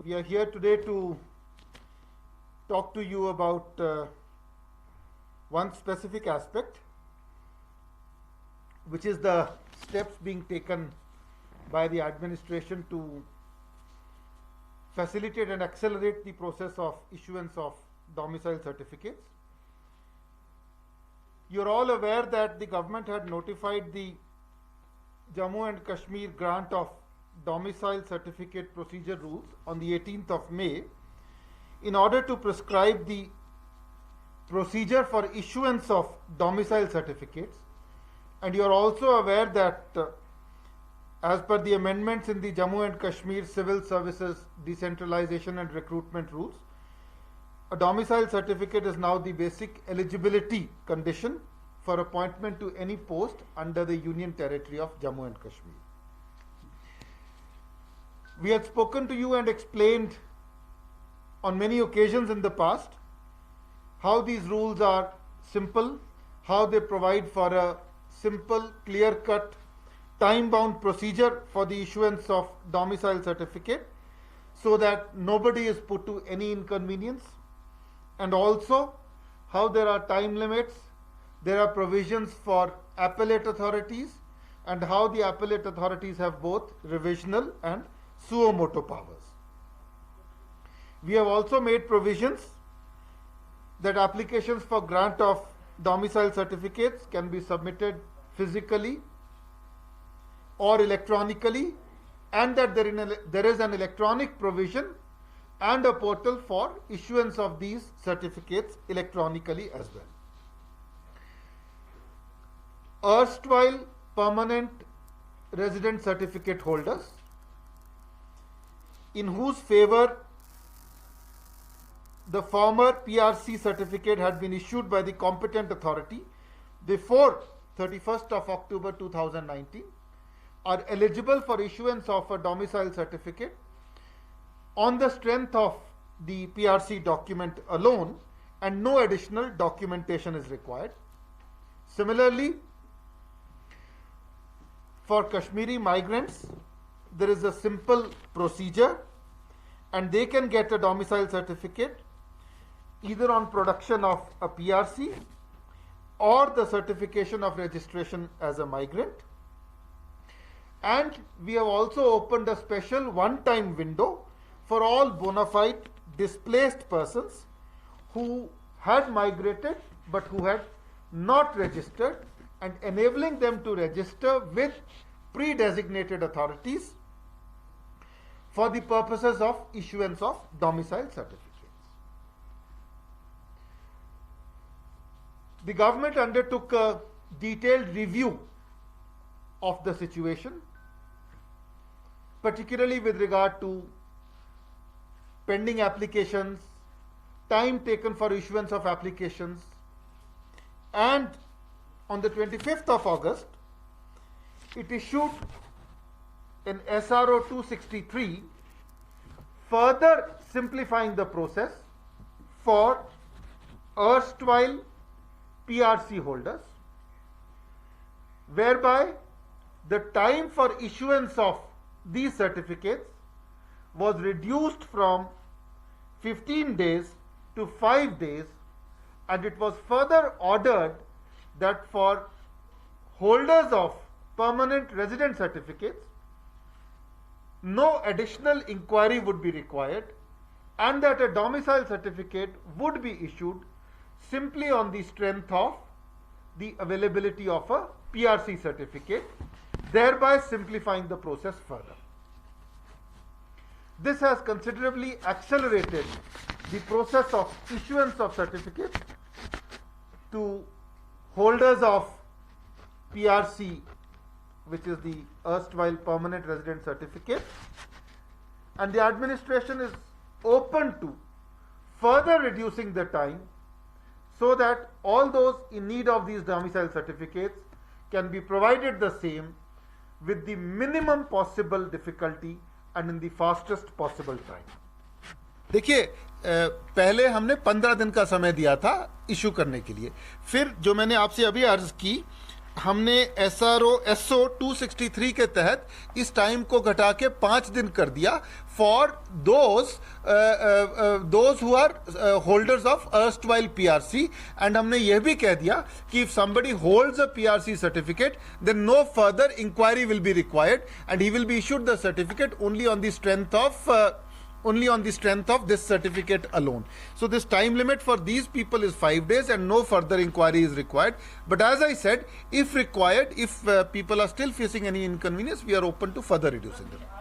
we are here today to talk to you about one specific aspect, which is the steps being taken by the administration to facilitate and accelerate the process of issuance of domicile certificates. You're all aware that the government had notified the Jammu and Kashmir grant of domicile certificate procedure rules on the 18th of May in order to prescribe the procedure for issuance of domicile certificates. And you are also aware that as per the amendments in the Jammu and Kashmir Civil Services Decentralization and Recruitment Rules, a domicile certificate is now the basic eligibility condition for appointment to any post under the Union Territory of Jammu and Kashmir. We had spoken to you and explained on many occasions in the past how these rules are simple, how they provide for a simple, clear-cut, time-bound procedure for the issuance of domicile certificate so that nobody is put to any inconvenience, and also how there are time limits, there are provisions for appellate authorities, and how the appellate authorities have both revisional and suo motu powers. We have also made provisions that applications for grant of domicile certificates can be submitted physically or electronically, and that there is an electronic provision and a portal for issuance of these certificates electronically as well. Erstwhile permanent resident certificate holders in whose favor the former PRC certificate had been issued by the competent authority before 31st of October 2019 are eligible for issuance of a domicile certificate on the strength of the PRC document alone, and no additional documentation is required. Similarly, for Kashmiri migrants, there is a simple procedure and they can get a domicile certificate either on production of a PRC or the certification of registration as a migrant. And we have also opened a special one-time window for all bona fide displaced persons who had migrated but who had not registered, and enabling them to register with pre-designated authorities for the purposes of issuance of domicile certificates. The government undertook a detailed review of the situation, particularly with regard to pending applications, time taken for issuance of applications, and on the 25th of August, it issued an SRO 263 further simplifying the process for erstwhile PRC holders, whereby the time for issuance of these certificates was reduced from 15 days to 5 days, and it was further ordered that for holders of permanent resident certificates, no additional inquiry would be required, and that a domicile certificate would be issued simply on the strength of the availability of a PRC certificate, thereby simplifying the process further. This has considerably accelerated the process of issuance of certificates to holders of PRC, which is the erstwhile permanent resident certificate, and the administration is open to further reducing the time so that all those in need of these domicile certificates can be provided the same with the minimum possible difficulty and in the fastest possible time. देखिए, पहले हमने 15 दिन का समय दिया था issue करने के लिए, फिर जो मैंने आपसे अभी अर्ज की हमने SO 263 के तहत इस टाइम को घटा के 5 दिन कर दिया for those who are holders of erstwhile PRC, and हमने यह भी कह दिया कि if somebody holds a PRC certificate then no further inquiry will be required and he will be issued the certificate only on the strength of this certificate alone. So this time limit for these people is 5 days and no further inquiry is required. But as I said, if required, if people are still facing any inconvenience, we are open to further reducing them.